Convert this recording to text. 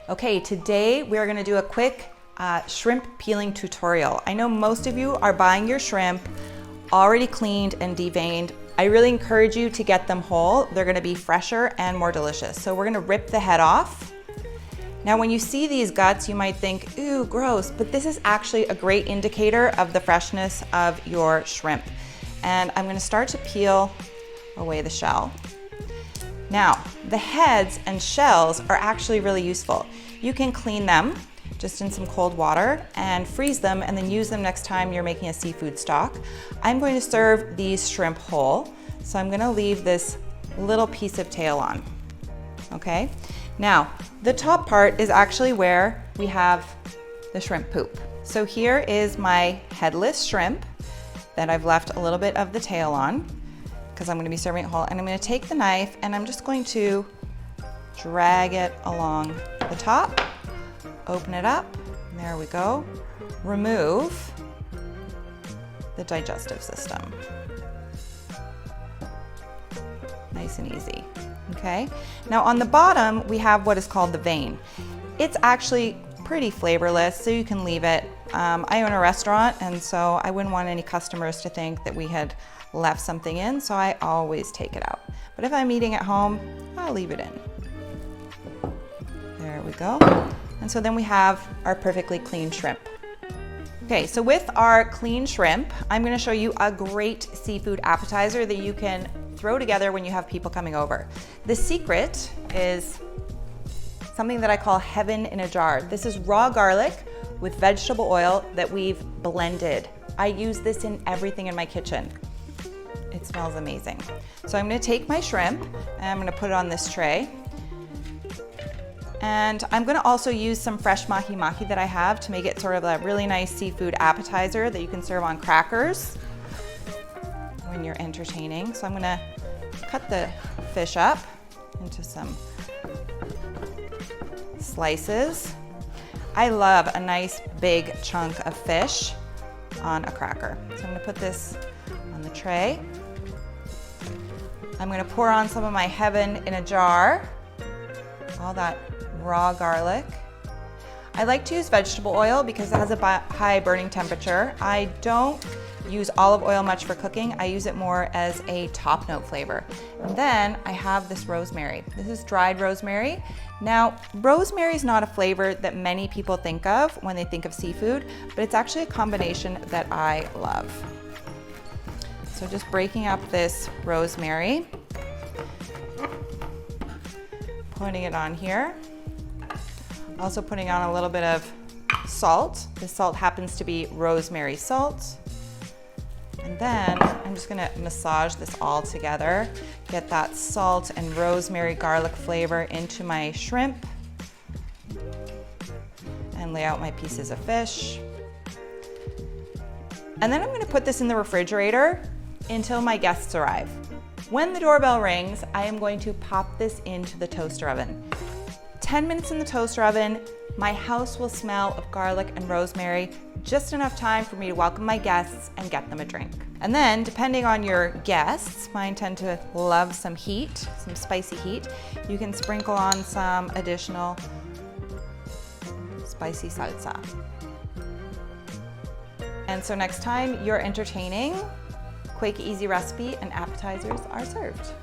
Okay, today we're gonna do a quick shrimp peeling tutorial. I know most of you are buying your shrimp already cleaned and deveined. I really encourage you to get them whole. They're gonna be fresher and more delicious. So we're gonna rip the head off. Now when you see these guts, you might think, ooh, gross, but this is actually a great indicator of the freshness of your shrimp. And I'm gonna start to peel away the shell. Now, the heads and shells are actually really useful. You can clean them just in some cold water and freeze them and then use them next time you're making a seafood stock. I'm going to serve these shrimp whole, so I'm gonna leave this little piece of tail on, okay? Now, the top part is actually where we have the shrimp poop. So here is my headless shrimp that I've left a little bit of the tail on because I'm gonna be serving it whole, and I'm gonna take the knife and I'm just going to drag it along the top, open it up, there we go. Remove the digestive system. Nice and easy, okay? Now on the bottom, we have what is called the vein. It's actually pretty flavorless, so you can leave it. I own a restaurant, and so I wouldn't want any customers to think that we had left something in, so I always take it out. But if I'm eating at home, I'll leave it in. There we go. And so then we have our perfectly clean shrimp. Okay, so with our clean shrimp, I'm gonna show you a great seafood appetizer that you can throw together when you have people coming over. The secret is something that I call heaven in a jar. This is raw garlic with vegetable oil that we've blended. I use this in everything in my kitchen. It smells amazing. So I'm gonna take my shrimp and I'm gonna put it on this tray. And I'm gonna also use some fresh mahi-mahi that I have to make it sort of a really nice seafood appetizer that you can serve on crackers when you're entertaining. So I'm gonna cut the fish up into some slices. I love a nice big chunk of fish on a cracker. So I'm gonna put this on the tray. I'm gonna pour on some of my heaven in a jar, all that raw garlic. I like to use vegetable oil because it has a high burning temperature. I don't use olive oil much for cooking. I use it more as a top note flavor. And then I have this rosemary. This is dried rosemary. Now, rosemary is not a flavor that many people think of when they think of seafood, but it's actually a combination that I love. So just breaking up this rosemary, putting it on here. Also putting on a little bit of salt. This salt happens to be rosemary salt. And then I'm just gonna massage this all together, get that salt and rosemary garlic flavor into my shrimp, and lay out my pieces of fish. And then I'm gonna put this in the refrigerator until my guests arrive. When the doorbell rings, I am going to pop this into the toaster oven. 10 minutes in the toaster oven, my house will smell of garlic and rosemary, just enough time for me to welcome my guests and get them a drink. And then, depending on your guests, mine tend to love some heat, some spicy heat, you can sprinkle on some additional spicy salsa. And so next time you're entertaining, quick, easy recipe and appetizers are served.